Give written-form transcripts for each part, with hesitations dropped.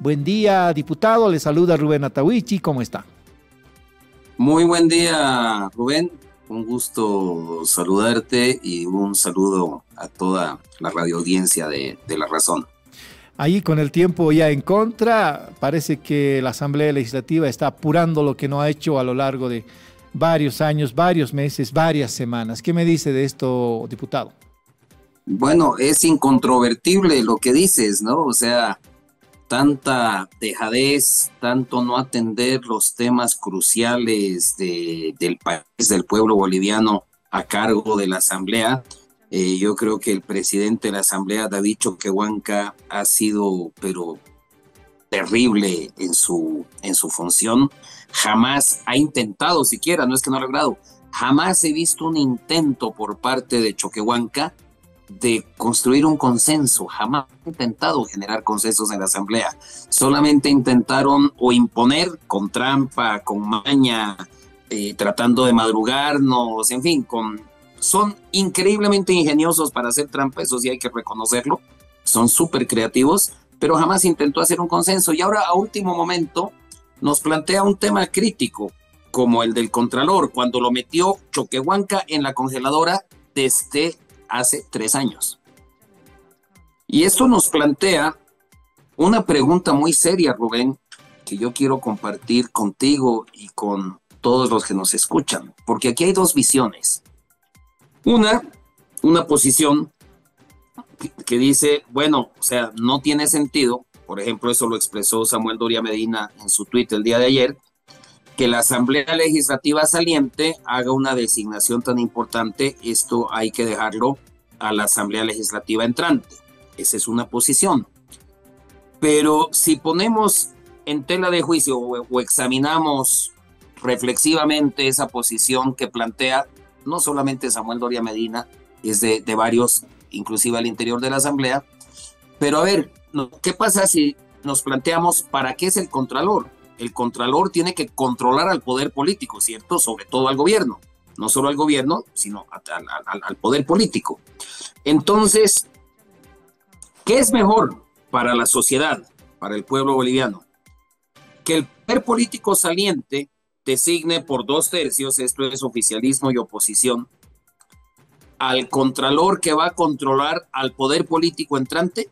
Buen día, diputado. Le saluda Rubén Atahuichi. ¿Cómo está? Muy buen día, Rubén. Un gusto saludarte y un saludo a toda la radioaudiencia de La Razón. Ahí con el tiempo ya en contra, parece que la Asamblea Legislativa está apurando lo que no ha hecho a lo largo de varios años, varios meses, varias semanas. ¿Qué me dice de esto, diputado? Bueno, es incontrovertible lo que dices, ¿no? O sea, tanta dejadez, tanto no atender los temas cruciales del país, del pueblo boliviano a cargo de la Asamblea. Yo creo que el presidente de la Asamblea, David Choquehuanca, ha sido, pero terrible en su función. Jamás ha intentado siquiera, no es que no ha logrado, jamás he visto un intento por parte de Choquehuanca de construir un consenso. Jamás han intentado generar consensos en la Asamblea. Solamente intentaron o imponer con trampa, con maña, tratando de madrugarnos, en fin, son increíblemente ingeniosos para hacer trampa, eso sí hay que reconocerlo. Son súper creativos, pero jamás intentó hacer un consenso. Y ahora, a último momento, nos plantea un tema crítico, como el del Contralor, cuando lo metió Choquehuanca en la congeladora desde hace 3 años. Y esto nos plantea una pregunta muy seria, Rubén, que yo quiero compartir contigo y con todos los que nos escuchan, porque aquí hay dos visiones. Una posición que dice, bueno, o sea, no tiene sentido, por ejemplo, eso lo expresó Samuel Doria Medina en su tweet el día de ayer, que la Asamblea Legislativa saliente haga una designación tan importante. Esto hay que dejarlo a la Asamblea Legislativa entrante. Esa es una posición. Pero si ponemos en tela de juicio o examinamos reflexivamente esa posición que plantea no solamente Samuel Doria Medina, es de varios, inclusive al interior de la Asamblea, pero a ver, ¿qué pasa si nos planteamos para qué es el Contralor? El Contralor tiene que controlar al poder político, ¿cierto? Sobre todo al gobierno. No solo al gobierno, sino al poder político. Entonces, ¿qué es mejor para la sociedad, para el pueblo boliviano? Que el poder político saliente designe por 2/3, esto es oficialismo y oposición, al Contralor que va a controlar al poder político entrante.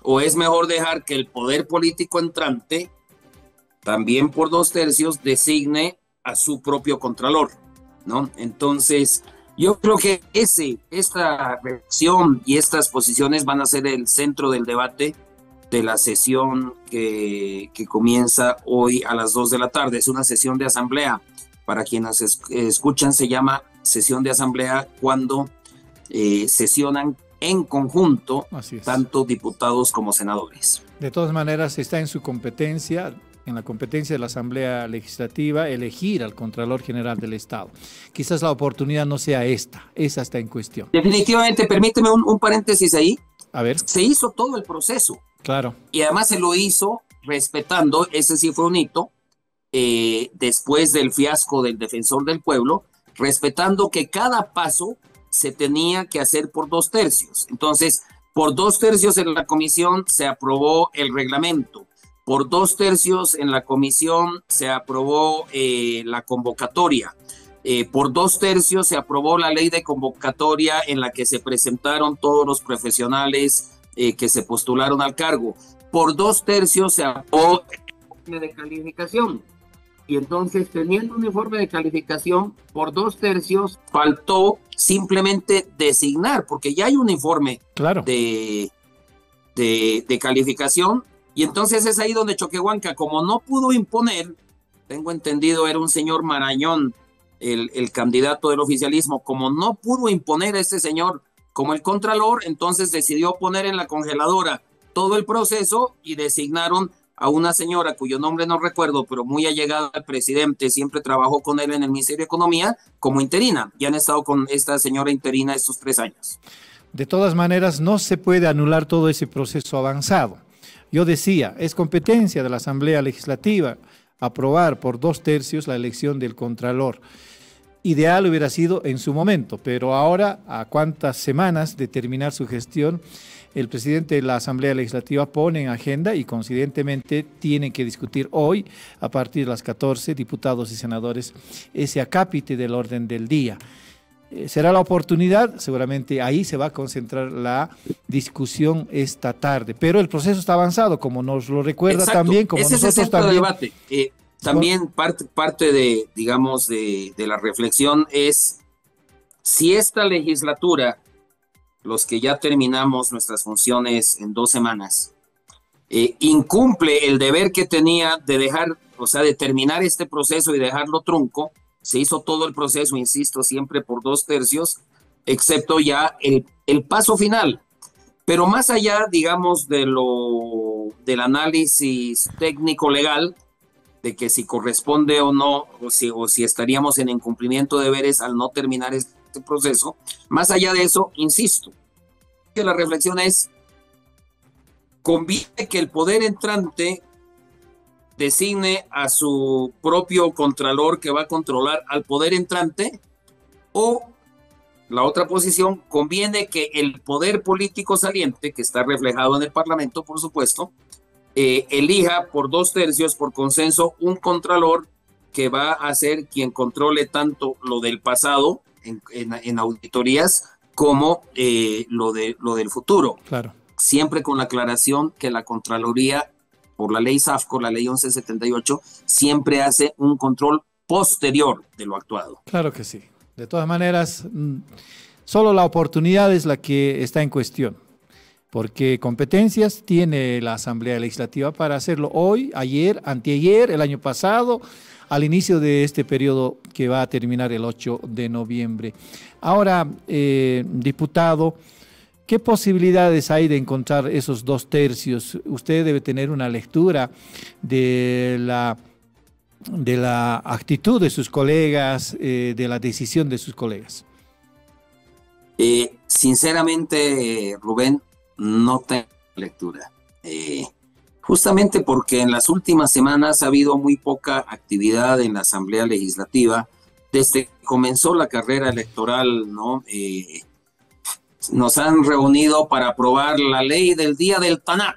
¿O es mejor dejar que el poder político entrante, también por 2/3, designe a su propio Contralor, ¿no? Entonces, yo creo que esta reflexión y estas posiciones van a ser el centro del debate de la sesión que comienza hoy a las 2 de la tarde. Es una sesión de asamblea. Para quienes escuchan, se llama sesión de asamblea cuando sesionan en conjunto tanto diputados como senadores. De todas maneras, está en su competencia, en la competencia de la Asamblea Legislativa, elegir al Contralor General del Estado. Quizás la oportunidad no sea esa está en cuestión. Definitivamente, permíteme un paréntesis ahí. A ver. Se hizo todo el proceso. Claro. Y además se lo hizo respetando, ese sí fue un hito, después del fiasco del Defensor del Pueblo, respetando que cada paso se tenía que hacer por 2/3. Entonces, por 2/3 en la comisión se aprobó el reglamento. Por 2/3 en la comisión se aprobó la convocatoria. Por 2/3 se aprobó la ley de convocatoria en la que se presentaron todos los profesionales que se postularon al cargo. Por 2/3 se aprobó el informe de calificación. Y entonces, teniendo un informe de calificación, por 2/3 faltó simplemente designar, porque ya hay un informe de calificación. Y entonces es ahí donde Choquehuanca, como no pudo imponer, tengo entendido era un señor Marañón, el candidato del oficialismo, como no pudo imponer a este señor como el Contralor, entonces decidió poner en la congeladora todo el proceso y designaron a una señora cuyo nombre no recuerdo, pero muy allegada al presidente, siempre trabajó con él en el Ministerio de Economía como interina, y han estado con esta señora interina estos 3 años. De todas maneras, no se puede anular todo ese proceso avanzado. Yo decía, es competencia de la Asamblea Legislativa aprobar por 2/3 la elección del Contralor. Ideal hubiera sido en su momento, pero ahora, a cuántas semanas de terminar su gestión, el presidente de la Asamblea Legislativa pone en agenda y coincidentemente tienen que discutir hoy, a partir de las 14, diputados y senadores, ese acápite del orden del día. Será la oportunidad, seguramente ahí se va a concentrar la discusión esta tarde, pero el proceso está avanzado, como nos lo recuerda. Exacto. También, como ese nosotros es el también. Debate. También parte de, digamos, de la reflexión es si esta legislatura, los que ya terminamos nuestras funciones en 2 semanas, incumple el deber que tenía de dejar, o sea, de terminar este proceso y dejarlo trunco. Se hizo todo el proceso, insisto, siempre por 2/3, excepto ya el paso final. Pero más allá, digamos, del análisis técnico-legal, de que si corresponde o no, o si estaríamos en incumplimiento de deberes al no terminar este proceso, más allá de eso, insisto, que la reflexión es, conviene que el poder entrante designe a su propio contralor que va a controlar al poder entrante, o la otra posición, conviene que el poder político saliente, que está reflejado en el Parlamento, por supuesto, elija por 2/3, por consenso, un contralor que va a ser quien controle tanto lo del pasado en auditorías como lo del futuro. Claro. Siempre con la aclaración que la Contraloría, por la ley SAFCO, la ley 1178, siempre hace un control posterior de lo actuado. Claro que sí. De todas maneras, solo la oportunidad es la que está en cuestión, porque competencias tiene la Asamblea Legislativa para hacerlo hoy, ayer, anteayer, el año pasado, al inicio de este periodo que va a terminar el 8 de noviembre. Ahora, diputado, ¿qué posibilidades hay de encontrar esos 2/3? Usted debe tener una lectura de la actitud de sus colegas, de la decisión de sus colegas. Sinceramente, Rubén, no tengo lectura. Justamente porque en las últimas semanas ha habido muy poca actividad en la Asamblea Legislativa. Desde que comenzó la carrera electoral, ¿no? Nos han reunido para aprobar la ley del Día del Tanat.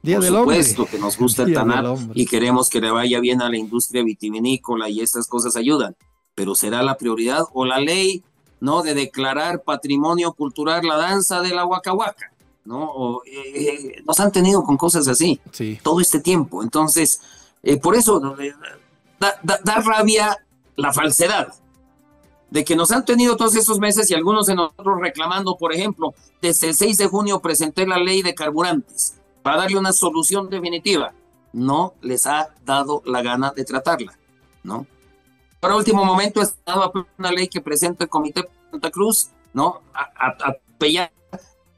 Día por del supuesto hombre. Que nos gusta el Tanat y queremos que le vaya bien a la industria vitivinícola y estas cosas ayudan. Pero ¿será la prioridad? O la ley, ¿no?, de declarar patrimonio cultural la danza de la Waka Waka, ¿no? Nos han tenido con cosas así, sí, todo este tiempo. Entonces, por eso da rabia la falsedad de que nos han tenido todos estos meses y algunos de nosotros reclamando. Por ejemplo, desde el 6 de junio presenté la ley de carburantes para darle una solución definitiva. No les ha dado la gana de tratarla, ¿no? Para último momento he estado una ley que presenta el Comité de Santa Cruz, ¿no? Atropellada,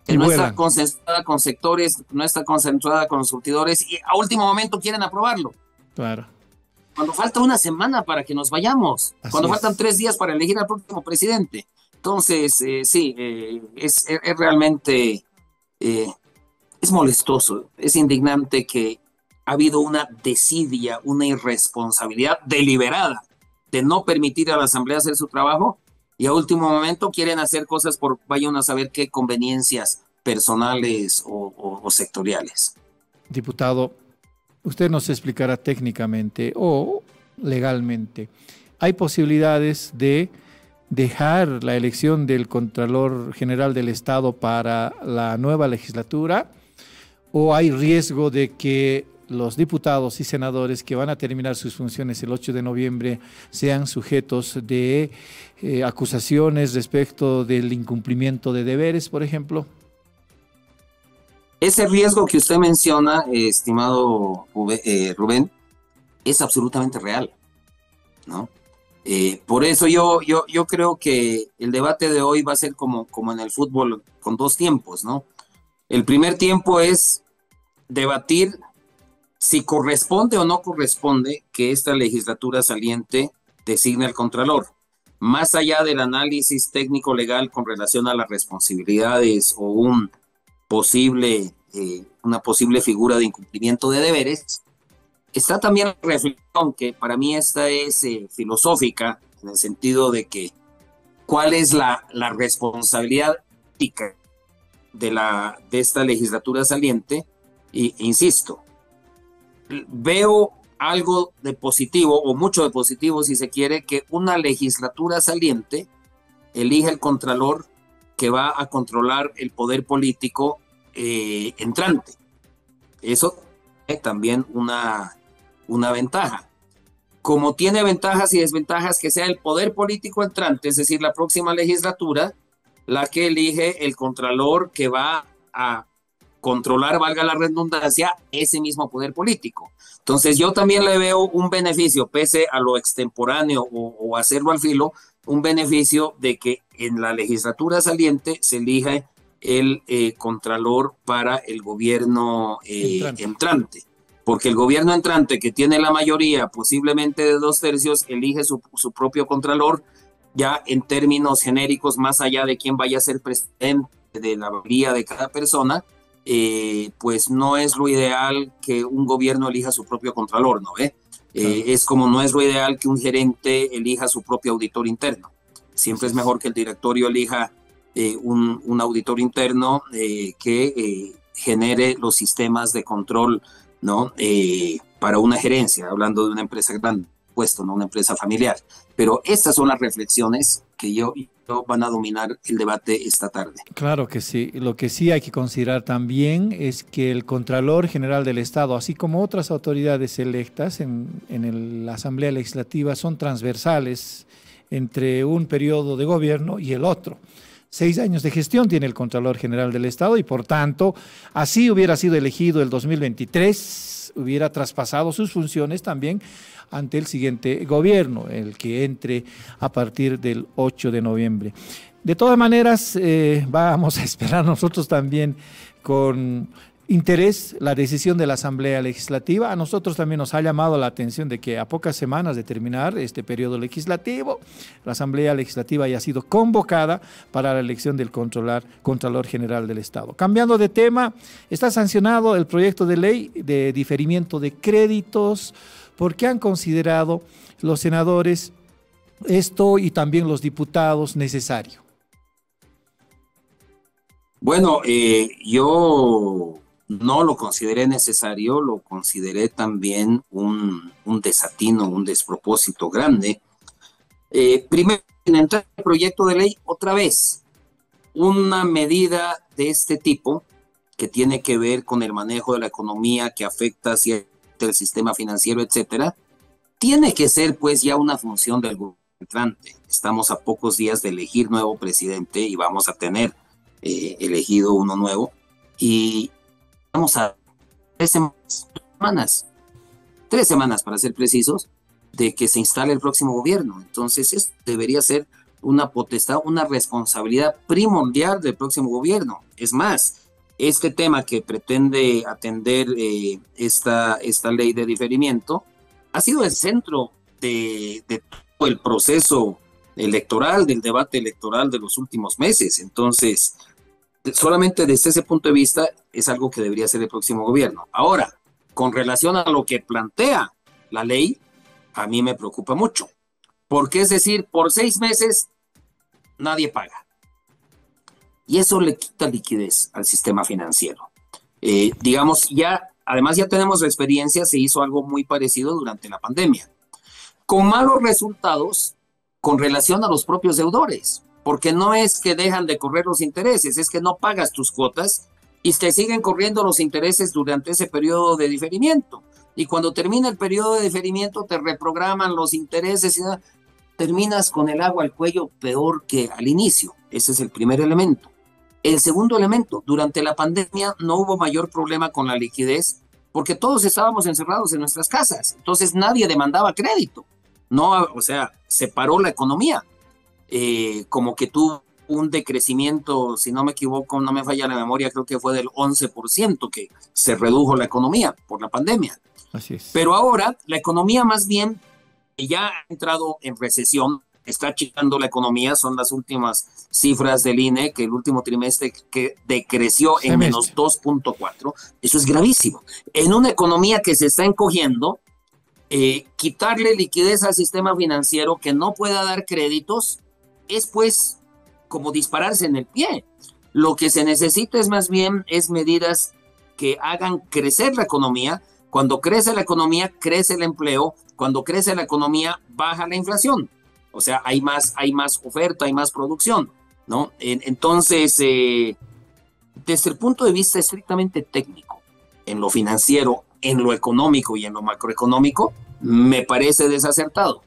que no está consensuada con sectores, no está consensuada con los surtidores, y a último momento quieren aprobarlo. Claro. Cuando falta una semana para que nos vayamos, cuando faltan 3 días para elegir al próximo presidente. Entonces, sí, es realmente, es molestoso, es indignante que ha habido una desidia, una irresponsabilidad deliberada de no permitir a la Asamblea hacer su trabajo, y a último momento quieren hacer cosas por vaya uno a saber qué conveniencias personales o sectoriales. Diputado, usted nos explicará técnicamente o legalmente, ¿hay posibilidades de dejar la elección del Contralor General del Estado para la nueva legislatura, o hay riesgo de que los diputados y senadores que van a terminar sus funciones el 8 de noviembre sean sujetos de acusaciones respecto del incumplimiento de deberes, por ejemplo? Ese riesgo que usted menciona, estimado Rubén, es absolutamente real, ¿no? Por eso yo creo que el debate de hoy va a ser como en el fútbol, con 2 tiempos, ¿no? El primer tiempo es debatir si corresponde o no corresponde que esta legislatura saliente designe al Contralor, más allá del análisis técnico-legal con relación a las responsabilidades o una posible figura de incumplimiento de deberes. Está también la reflexión, que para mí esta es filosófica, en el sentido de que cuál es la responsabilidad ética de esta legislatura saliente, e insisto, veo algo de positivo, o mucho de positivo si se quiere, que una legislatura saliente elija el contralor que va a controlar el poder político entrante. Eso es también una ventaja. Como tiene ventajas y desventajas que sea el poder político entrante, es decir, la próxima legislatura, la que elige el contralor que va a controlar, valga la redundancia, ese mismo poder político. Entonces yo también le veo un beneficio, pese a lo extemporáneo o hacerlo al filo, un beneficio de que en la legislatura saliente se elija el contralor para el gobierno entrante. Porque el gobierno entrante, que tiene la mayoría, posiblemente de 2/3, elige su propio contralor, ya en términos genéricos, más allá de quién vaya a ser presidente de la mayoría de cada persona, pues no es lo ideal que un gobierno elija su propio contralor, ¿no ve? Es como no es lo ideal que un gerente elija su propio auditor interno. Siempre es mejor que el directorio elija un auditor interno que genere los sistemas de control, ¿no? Para una gerencia, hablando de una empresa grande, puesto, no una empresa familiar. Pero estas son las reflexiones que van a dominar el debate esta tarde. Claro que sí. Lo que sí hay que considerar también es que el Contralor General del Estado, así como otras autoridades electas en la Asamblea Legislativa, son transversales entre un periodo de gobierno y el otro. 6 años de gestión tiene el Contralor General del Estado y, por tanto, así hubiera sido elegido el 2023, hubiera traspasado sus funciones también ante el siguiente gobierno, el que entre a partir del 8 de noviembre. De todas maneras, vamos a esperar nosotros también con interés la decisión de la Asamblea Legislativa. A nosotros también nos ha llamado la atención de que a pocas semanas de terminar este periodo legislativo, la Asamblea Legislativa haya sido convocada para la elección del Contralor General del Estado. Cambiando de tema, está sancionado el proyecto de ley de diferimiento de créditos, porque han considerado los senadores esto y también los diputados necesario. Bueno, yo no lo consideré necesario, lo consideré también un desatino, un despropósito grande. Primero, en entrar el proyecto de ley, otra vez, una medida de este tipo que tiene que ver con el manejo de la economía, que afecta hacia el sistema financiero, etcétera, tiene que ser pues ya una función del gobierno entrante. Estamos a pocos días de elegir nuevo presidente y vamos a tener elegido uno nuevo, y vamos a 3 semanas para ser precisos, de que se instale el próximo gobierno. Entonces eso debería ser una potestad, una responsabilidad primordial del próximo gobierno. Es más, este tema que pretende atender esta ley de diferimiento ha sido el centro de todo el proceso electoral, del debate electoral de los últimos meses. Entonces, solamente desde ese punto de vista es algo que debería ser el próximo gobierno. Ahora, con relación a lo que plantea la ley, a mí me preocupa mucho, porque es decir, por 6 meses nadie paga. Y eso le quita liquidez al sistema financiero. Digamos, además ya tenemos la experiencia, se hizo algo muy parecido durante la pandemia, con malos resultados con relación a los propios deudores, porque no es que dejan de correr los intereses, es que no pagas tus cuotas y te siguen corriendo los intereses durante ese periodo de diferimiento. Y cuando termina el periodo de diferimiento te reprograman los intereses y terminas con el agua al cuello peor que al inicio. Ese es el primer elemento. El segundo elemento, durante la pandemia no hubo mayor problema con la liquidez porque todos estábamos encerrados en nuestras casas. Entonces nadie demandaba crédito. No, o sea, se paró la economía. Como que tuvo un decrecimiento, si no me equivoco, no me falla la memoria, creo que fue del 11% que se redujo la economía por la pandemia. Así es. Pero ahora la economía más bien ya ha entrado en recesión, está achicando la economía, son las últimas cifras del INE, que el último trimestre que decreció en menos 2.4, eso es gravísimo. En una economía que se está encogiendo, quitarle liquidez al sistema financiero que no pueda dar créditos, es pues como dispararse en el pie. Lo que se necesita es más bien medidas que hagan crecer la economía. Cuando crece la economía, crece el empleo. Cuando crece la economía, baja la inflación. O sea, hay más oferta, hay más producción, ¿no? Entonces, desde el punto de vista estrictamente técnico, en lo financiero, en lo económico y en lo macroeconómico, me parece desacertado.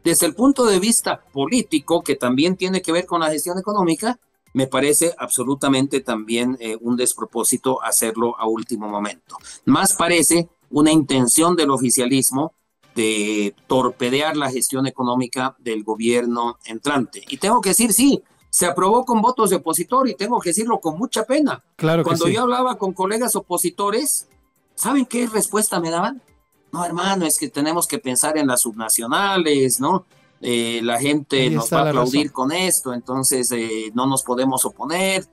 Desde el punto de vista político, que también tiene que ver con la gestión económica, me parece absolutamente también un despropósito hacerlo a último momento. Más parece una intención del oficialismo de torpedear la gestión económica del gobierno entrante. Y tengo que decir, sí, se aprobó con votos de opositor y tengo que decirlo con mucha pena. Claro que Cuando sí. yo hablaba con colegas opositores, ¿saben qué respuesta me daban? No, hermano, es que tenemos que pensar en las subnacionales, ¿no? La gente Ahí nos va está a la aplaudir razón. con esto, entonces no nos podemos oponer.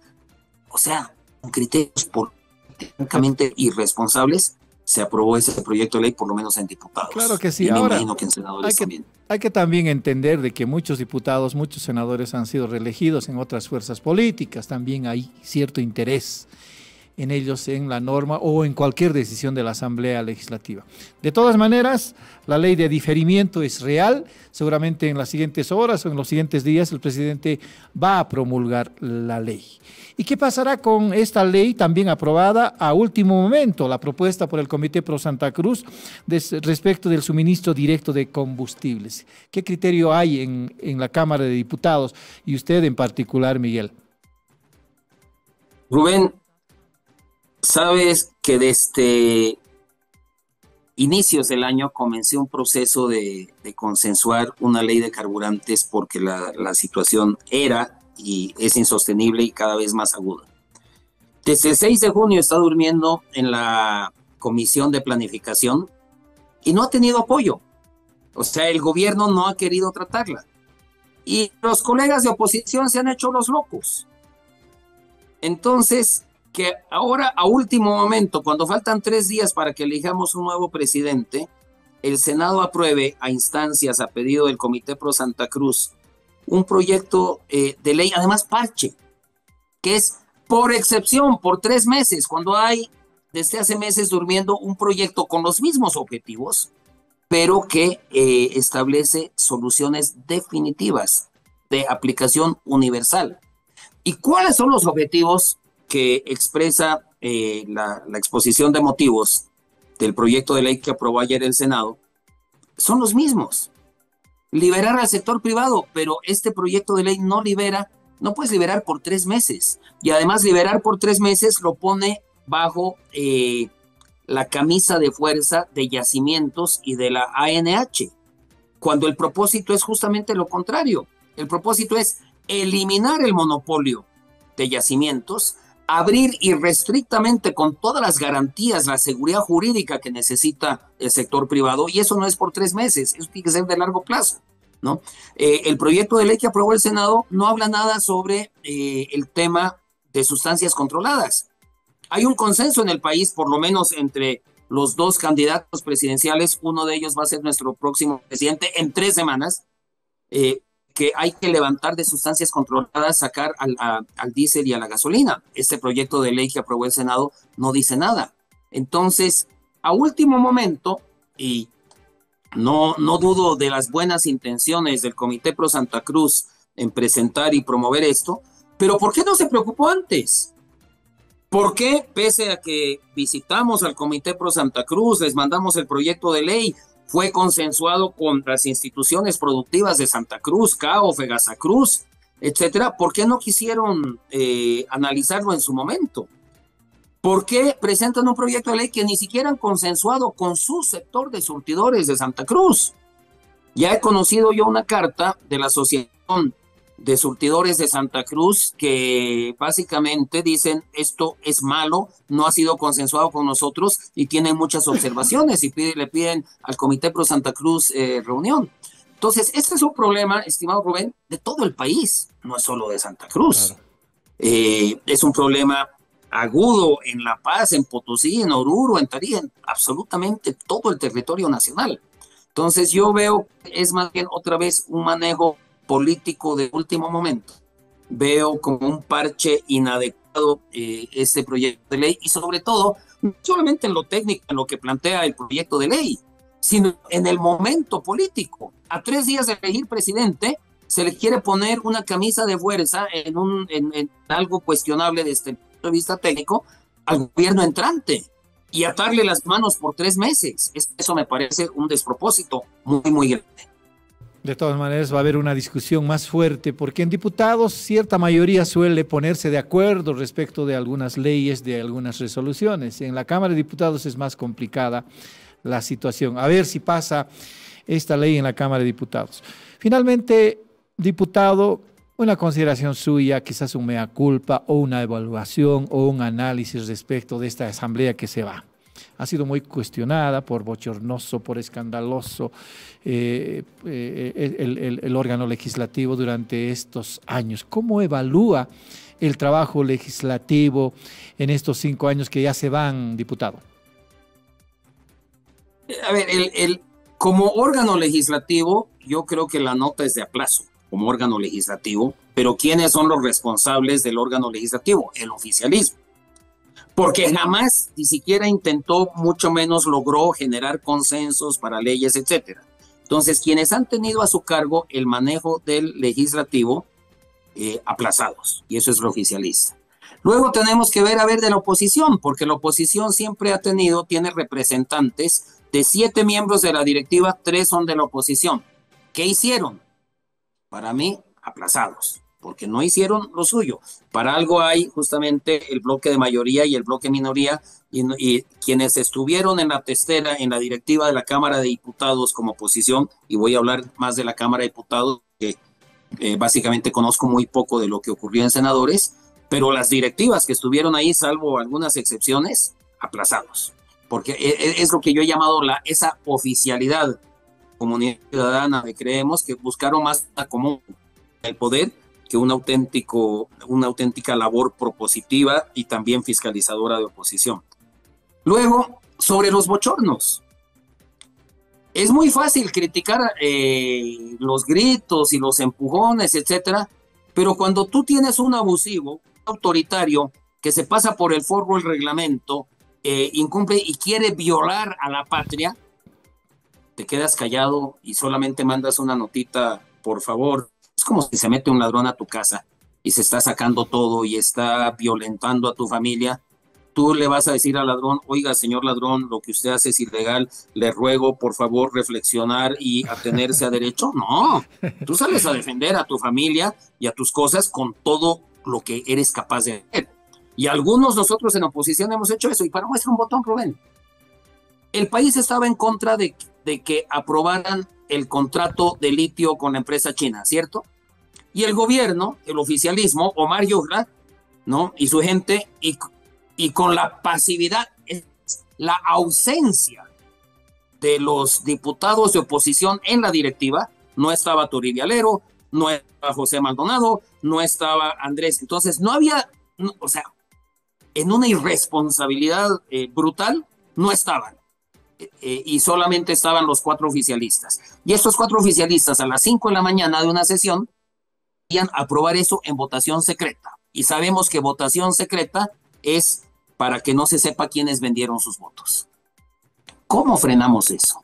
O sea, con criterios políticamente irresponsables, se aprobó ese proyecto de ley, por lo menos en Claro diputados. que sí. Y me Ahora, imagino que en hay senadores que, también. hay que también entender de que muchos diputados, muchos senadores han sido reelegidos en otras fuerzas políticas. También hay cierto interés en ellos, en la norma o en cualquier decisión de la Asamblea Legislativa. De todas maneras, la ley de diferimiento es real. Seguramente en las siguientes horas o en los siguientes días el presidente va a promulgar la ley. ¿Y qué pasará con esta ley también aprobada a último momento, la propuesta por el Comité Pro Santa Cruz respecto del suministro directo de combustibles? ¿Qué criterio hay en la Cámara de Diputados y usted en particular, Miguel? Rubén, sabes que desde inicios del año comencé un proceso de consensuar una ley de carburantes porque la situación era y es insostenible y cada vez más aguda. Desde el 6 de junio está durmiendo en la Comisión de Planificación y no ha tenido apoyo. O sea, el gobierno no ha querido tratarla. Y los colegas de oposición se han hecho los locos. Entonces, que ahora a último momento, cuando faltan 3 días para que elijamos un nuevo presidente, el Senado apruebe a instancias, a pedido del Comité Pro Santa Cruz, un proyecto de ley, además parche, que es por excepción, por 3 meses, cuando hay desde hace meses durmiendo un proyecto con los mismos objetivos, pero que establece soluciones definitivas de aplicación universal. ¿Y cuáles son los objetivos que expresa la exposición de motivos del proyecto de ley que aprobó ayer el Senado? Son los mismos. Liberar al sector privado, pero este proyecto de ley no libera, no puedes liberar por 3 meses. Y además liberar por 3 meses lo pone bajo la camisa de fuerza de yacimientos y de la ANH, cuando el propósito es justamente lo contrario. El propósito es eliminar el monopolio de yacimientos, abrir irrestrictamente con todas las garantías, la seguridad jurídica que necesita el sector privado, y eso no es por 3 meses, eso tiene que ser de largo plazo, ¿no? El proyecto de ley que aprobó el Senado no habla nada sobre el tema de sustancias controladas. Hay un consenso en el país, por lo menos entre los 2 candidatos presidenciales, uno de ellos va a ser nuestro próximo presidente en 3 semanas, que hay que levantar de sustancias controladas, sacar al diésel y a la gasolina. Este proyecto de ley que aprobó el Senado no dice nada. Entonces, a último momento, y no dudo de las buenas intenciones del Comité Pro Santa Cruz en presentar y promover esto, pero ¿por qué no se preocupó antes? ¿Por qué, pese a que visitamos al Comité Pro Santa Cruz, les mandamos el proyecto de ley, fue consensuado con las instituciones productivas de Santa Cruz, CAO, Fegasacruz, etcétera? ¿Por qué no quisieron analizarlo en su momento? ¿Por qué presentan un proyecto de ley que ni siquiera han consensuado con su sector de surtidores de Santa Cruz? Ya he conocido yo una carta de la Asociación de Surtidores de Santa Cruz que básicamente dicen esto es malo, no ha sido consensuado con nosotros y tienen muchas observaciones y le piden al Comité Pro Santa Cruz reunión. Entonces, este es un problema, estimado Rubén, de todo el país, no es solo de Santa Cruz. Claro. Es un problema agudo en La Paz, en Potosí, en Oruro, en Tarija, en absolutamente todo el territorio nacional. Entonces, yo veo que es más bien otra vez un manejo político de último momento veo como un parche inadecuado este proyecto de ley y sobre todo, no solamente en lo técnico, en lo que plantea el proyecto de ley, sino en el momento político. A 3 días de elegir presidente, se le quiere poner una camisa de fuerza en algo cuestionable desde el punto de vista técnico al gobierno entrante y atarle las manos por 3 meses. Eso me parece un despropósito muy, muy grande. De todas maneras, va a haber una discusión más fuerte, porque en diputados cierta mayoría suele ponerse de acuerdo respecto de algunas leyes, de algunas resoluciones. En la Cámara de Diputados es más complicada la situación. A ver si pasa esta ley en la Cámara de Diputados. Finalmente, diputado, una consideración suya, quizás un mea culpa o una evaluación o un análisis respecto de esta asamblea que se va. Ha sido muy cuestionada por bochornoso, por escandaloso el órgano legislativo durante estos años. ¿Cómo evalúa el trabajo legislativo en estos 5 años que ya se van, diputado? A ver, como órgano legislativo, yo creo que la nota es de aplazo como órgano legislativo, pero ¿quiénes son los responsables del órgano legislativo? El oficialismo. Porque jamás, ni siquiera intentó, mucho menos logró generar consensos para leyes, etcétera. Entonces, quienes han tenido a su cargo el manejo del legislativo, aplazados, y eso es lo oficialista. Luego tenemos que ver, a ver, de la oposición, porque la oposición siempre tiene representantes de 7 miembros de la directiva, 3 son de la oposición. ¿Qué hicieron? Para mí, aplazados, porque no hicieron lo suyo. Para algo hay justamente el bloque de mayoría y el bloque minoría, y quienes estuvieron en la testera, en la directiva de la Cámara de Diputados como oposición, y voy a hablar más de la Cámara de Diputados, que básicamente conozco muy poco de lo que ocurrió en senadores, pero las directivas que estuvieron ahí, salvo algunas excepciones, aplazados, porque es lo que yo he llamado esa oficialidad comunidad ciudadana que creemos que buscaron más común el poder que una auténtica labor propositiva y también fiscalizadora de oposición. Luego, sobre los bochornos. Es muy fácil criticar los gritos y los empujones, etcétera, pero cuando tú tienes un abusivo, un autoritario, que se pasa por el forro el reglamento, incumple y quiere violar a la patria, te quedas callado y solamente mandas una notita, por favor. Es como si se mete un ladrón a tu casa y se está sacando todo y está violentando a tu familia. Tú le vas a decir al ladrón, oiga, señor ladrón, lo que usted hace es ilegal, le ruego, por favor, reflexionar y atenerse a derecho. No, tú sales a defender a tu familia y a tus cosas con todo lo que eres capaz de hacer. Y algunos nosotros en oposición hemos hecho eso. Y para muestra un botón, Rubén. El país estaba en contra de que aprobaran el contrato de litio con la empresa china, ¿cierto? Y el gobierno, el oficialismo, Omar Yurra, ¿no? Y su gente, y con la pasividad, la ausencia de los diputados de oposición en la directiva, no estaba Toribio Alero, no estaba José Maldonado, no estaba Andrés. Entonces, no había, o sea, en una irresponsabilidad brutal, no estaban. Y solamente estaban los 4 oficialistas. Y estos 4 oficialistas a las 5 de la mañana de una sesión querían aprobar eso en votación secreta. Y sabemos que votación secreta es para que no se sepa quiénes vendieron sus votos. ¿Cómo frenamos eso?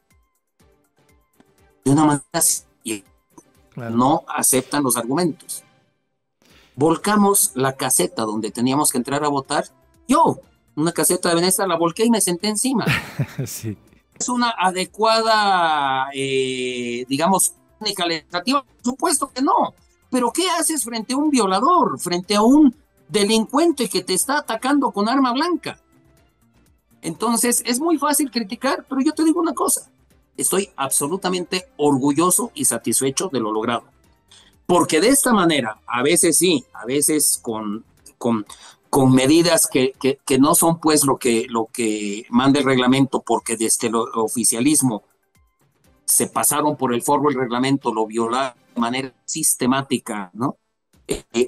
De una manera así. Claro. No aceptan los argumentos. Volcamos la caseta donde teníamos que entrar a votar. Una caseta de Venecia, la volqué y me senté encima. Sí. ¿Es una adecuada, digamos, técnica legislativa? Por supuesto que no. Pero ¿qué haces frente a un violador, frente a un delincuente que te está atacando con arma blanca? Entonces, es muy fácil criticar, pero yo te digo una cosa. Estoy absolutamente orgulloso y satisfecho de lo logrado. Porque de esta manera, a veces sí, a veces con medidas que no son pues lo que manda el reglamento, porque desde el oficialismo se pasaron por el forro el reglamento, lo violaron de manera sistemática, ¿no?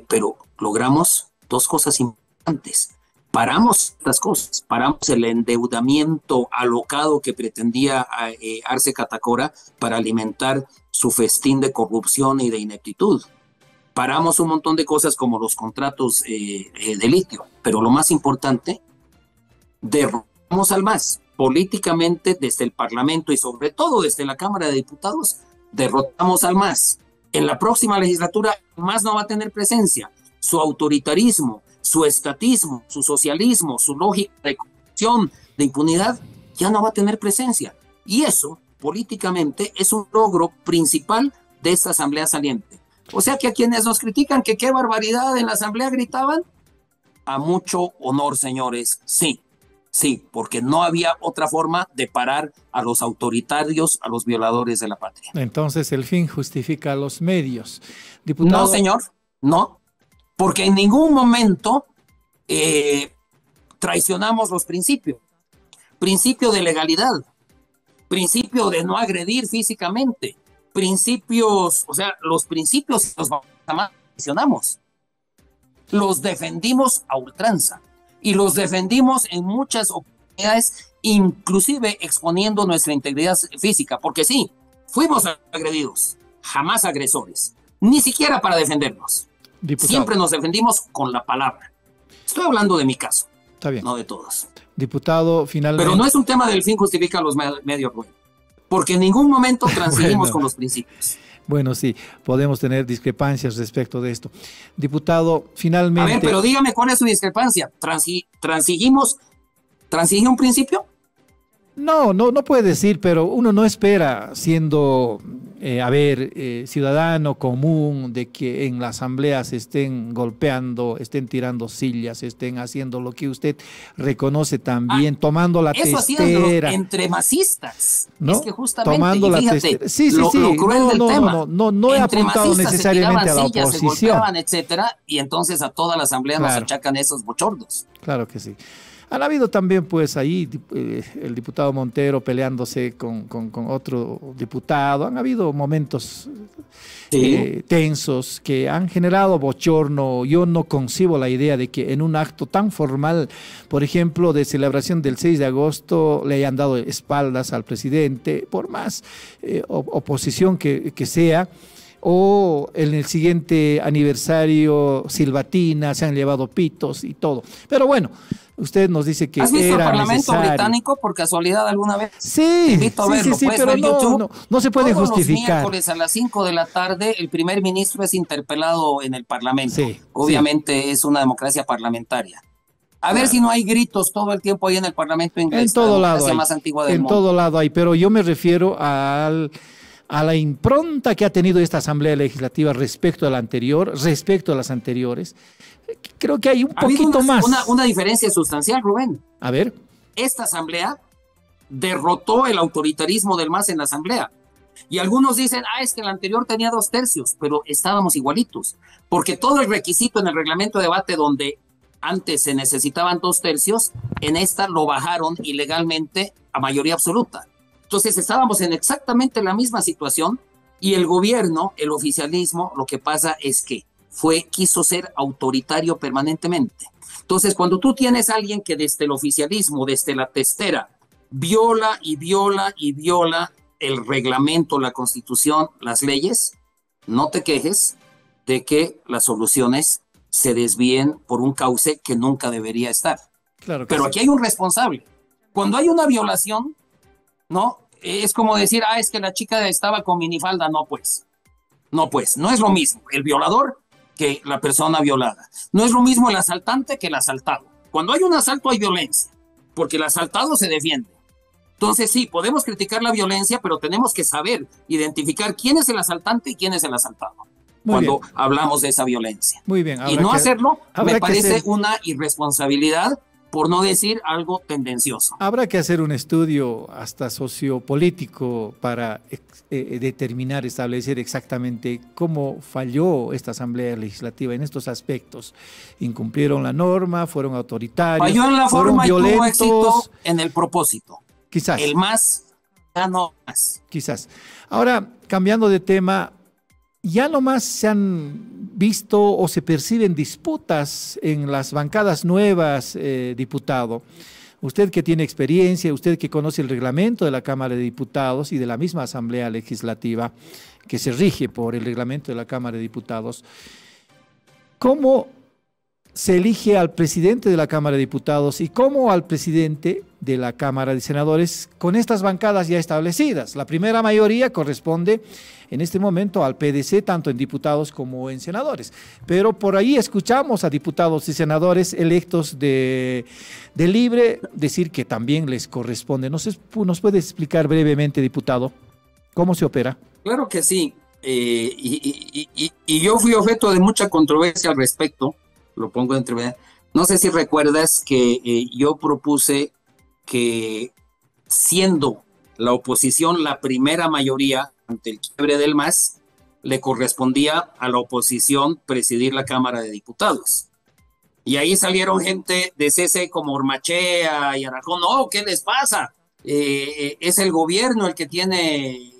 Pero logramos 2 cosas importantes. Paramos estas cosas, paramos el endeudamiento alocado que pretendía Arce Catacora para alimentar su festín de corrupción y de ineptitud. paramos un montón de cosas como los contratos de litio, pero lo más importante, derrotamos al MAS políticamente desde el Parlamento y sobre todo desde la Cámara de Diputados, derrotamos al MAS. En la próxima legislatura, el MAS no va a tener presencia. Su autoritarismo, su estatismo, su socialismo, su lógica de corrupción, de impunidad, ya no va a tener presencia. Y eso, políticamente, es un logro principal de esta asamblea saliente. O sea que a quienes nos critican que qué barbaridad en la asamblea gritaban, a mucho honor, señores, sí, porque no había otra forma de parar a los autoritarios, a los violadores de la patria. Entonces el fin justifica los medios. Diputado... No, señor, no, porque en ningún momento traicionamos los principios. Principio de legalidad, principio de no agredir físicamente, principios, o sea, los principios los jamás mencionamos. Los defendimos a ultranza y los defendimos en muchas oportunidades, inclusive exponiendo nuestra integridad física, porque sí, fuimos agredidos, jamás agresores, ni siquiera para defendernos. Diputado. Siempre nos defendimos con la palabra. Estoy hablando de mi caso, está bien, no de todos. Diputado, finalmente... Pero no es un tema del fin justifica los medios, porque en ningún momento transigimos con los principios. Bueno, sí, podemos tener discrepancias respecto de esto. Diputado, finalmente... A ver, pero dígame cuál es su discrepancia. ¿Transigimos un principio? No puede decir, pero uno no espera, siendo, ciudadano común, de que en la asamblea se estén golpeando, estén tirando sillas, estén haciendo lo que usted reconoce también, tomando la testera. Eso entre masistas. ¿No? Es que justamente, tomando la testera. Sí. Lo cruel del tema. No he apuntado necesariamente a la oposición. Se golpeaban, etcétera, y entonces a toda la asamblea nos achacan esos bochornos. Claro que sí. Han habido también, pues, ahí el diputado Montero peleándose con otro diputado. Han habido momentos tensos que han generado bochorno. Yo no concibo la idea de que en un acto tan formal, por ejemplo, de celebración del 6 de agosto, le hayan dado espaldas al presidente, por más oposición que sea. O en el siguiente aniversario silbatina, se han llevado pitos y todo. Pero bueno, usted nos dice que era necesario. ¿Has visto el Parlamento británico por casualidad alguna vez? Sí, invito a verlo, sí, pero no se puede justificar. Todos los miércoles a las 5 de la tarde, el primer ministro es interpelado en el Parlamento. Sí, obviamente es una democracia parlamentaria. A ver si no hay gritos todo el tiempo ahí en el Parlamento inglés. En todo lado hay. Más antigua del mundo. En todo lado hay, pero yo me refiero a la impronta que ha tenido esta Asamblea Legislativa respecto a la anterior, respecto a las anteriores. Creo que hay un poquito más. Una diferencia sustancial, Rubén. A ver. Esta Asamblea derrotó el autoritarismo del MAS en la Asamblea. Y algunos dicen, es que el anterior tenía 2/3, pero estábamos igualitos. Porque todo el requisito en el reglamento de debate donde antes se necesitaban 2/3, en esta lo bajaron ilegalmente a mayoría absoluta. Entonces estábamos en exactamente la misma situación y el gobierno, el oficialismo, lo que pasa es que quiso ser autoritario permanentemente. Entonces cuando tú tienes a alguien que desde el oficialismo, desde la testera, viola el reglamento, la constitución, las leyes, no te quejes de que las soluciones se desvíen por un cauce que nunca debería estar. Claro que pero sí. Aquí hay un responsable. Cuando hay una violación, ¿no? Es como decir, es que la chica estaba con minifalda. No, pues, no es lo mismo el violador que la persona violada. No es lo mismo el asaltante que el asaltado. Cuando hay un asalto hay violencia, porque el asaltado se defiende. Entonces sí, podemos criticar la violencia, pero tenemos que saber identificar quién es el asaltante y quién es el asaltado. Cuando hablamos de esa violencia. Muy bien. Y no hacerlo me parece una irresponsabilidad, por no decir algo tendencioso. Habrá que hacer un estudio hasta sociopolítico para determinar, establecer exactamente cómo falló esta Asamblea Legislativa en estos aspectos. Incumplieron la norma, fueron autoritarios, falló en la forma violentos, y tuvo éxito en el propósito. Quizás. El más, ya no más. Quizás. Ahora, cambiando de tema, ya nomás se han visto o se perciben disputas en las bancadas nuevas, diputado. Usted que tiene experiencia, usted que conoce el reglamento de la Cámara de Diputados y de la misma Asamblea Legislativa, que se rige por el reglamento de la Cámara de Diputados, ¿cómo se elige al presidente de la Cámara de Diputados y cómo al presidente de la Cámara de Senadores con estas bancadas ya establecidas? La primera mayoría corresponde en este momento al PDC, tanto en diputados como en senadores. Pero por ahí escuchamos a diputados y senadores electos de libre decir que también les corresponde. ¿Nos puede explicar brevemente, diputado, cómo se opera? Claro que sí. Y yo fui objeto de mucha controversia al respecto. Lo pongo entre... No sé si recuerdas que yo propuse que, siendo la oposición la primera mayoría ante el quiebre del MAS, le correspondía a la oposición presidir la Cámara de Diputados. Y ahí salieron gente de CC como Ormachea y Arajón. No, ¿qué les pasa? Es el gobierno el que tiene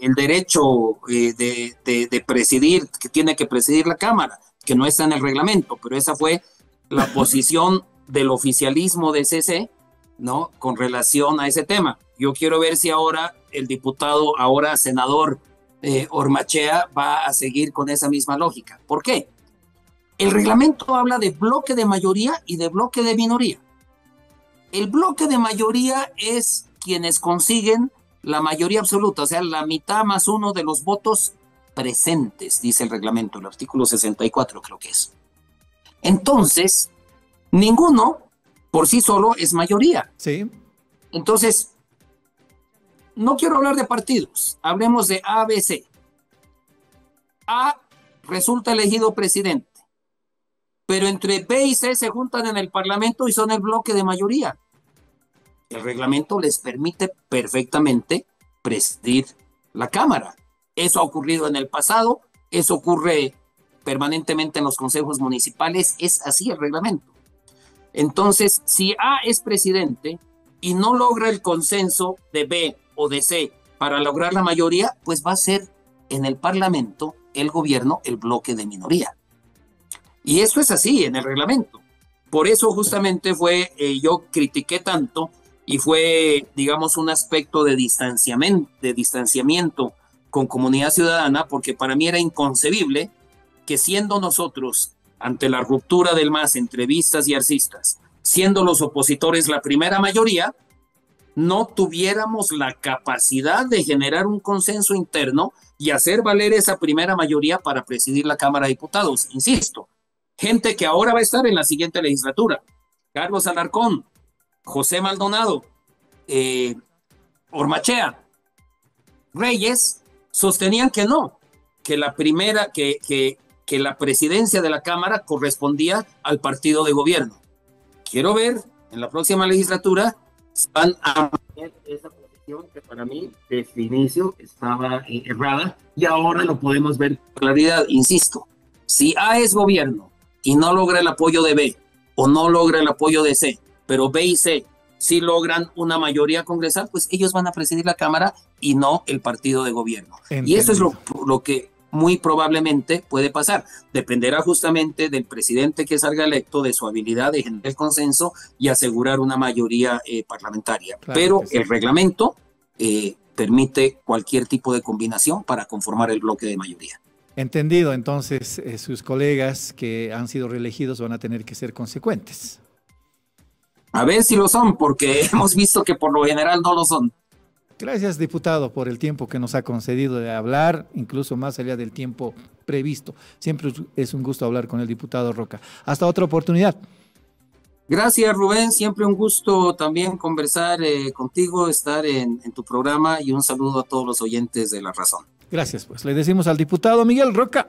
el derecho de presidir, que tiene que presidir la Cámara, que no está en el reglamento, pero esa fue la posición del oficialismo de CC, ¿no? Con relación a ese tema. Yo quiero ver si ahora el diputado, ahora senador Ormachea, va a seguir con esa misma lógica. ¿Por qué? El reglamento habla de bloque de mayoría y de bloque de minoría. El bloque de mayoría es quienes consiguen la mayoría absoluta, o sea, la mitad más uno de los votos presentes, dice el reglamento, el artículo 64 creo que es. Entonces, ninguno por sí solo es mayoría. Sí. Entonces, no quiero hablar de partidos, hablemos de A, B, C. A resulta elegido presidente, pero entre B y C se juntan en el Parlamento y son el bloque de mayoría. El reglamento les permite perfectamente presidir la Cámara. Eso ha ocurrido en el pasado, eso ocurre permanentemente en los consejos municipales, es así el reglamento. Entonces, si A es presidente y no logra el consenso de B o de C para lograr la mayoría, pues va a ser en el Parlamento, el gobierno, el bloque de minoría. Y eso es así en el reglamento. Por eso justamente yo critiqué tanto y fue, digamos, un aspecto de distanciamiento con comunidad ciudadana, porque para mí era inconcebible que, siendo nosotros, ante la ruptura del MAS entre vistas y arcistas, siendo los opositores la primera mayoría, no tuviéramos la capacidad de generar un consenso interno y hacer valer esa primera mayoría para presidir la Cámara de Diputados. Insisto, gente que ahora va a estar en la siguiente legislatura: Carlos Alarcón, José Maldonado, Ormachea, Reyes, sostenían que no, que la primera, que la presidencia de la Cámara correspondía al partido de gobierno. Quiero ver en la próxima legislatura si van a mantener esa posición que para mí desde inicio estaba errada, y ahora lo podemos ver con claridad. Insisto, si A es gobierno y no logra el apoyo de B o no logra el apoyo de C, pero B y C sí logran una mayoría congresal, pues ellos van a presidir la Cámara y no el partido de gobierno. Entendido. Y eso es lo que muy probablemente puede pasar. Dependerá justamente del presidente que salga electo, de su habilidad de generar el consenso y asegurar una mayoría parlamentaria. Claro, pero sí, el reglamento permite cualquier tipo de combinación para conformar el bloque de mayoría. Entendido. Entonces, sus colegas que han sido reelegidos van a tener que ser consecuentes. A ver si lo son, porque hemos visto que por lo general no lo son. Gracias, diputado, por el tiempo que nos ha concedido de hablar, incluso más allá del tiempo previsto. Siempre es un gusto hablar con el diputado Roca. Hasta otra oportunidad. Gracias, Rubén. Siempre un gusto también conversar contigo, estar en tu programa, y un saludo a todos los oyentes de La Razón. Gracias, pues. Le decimos al diputado Miguel Roca.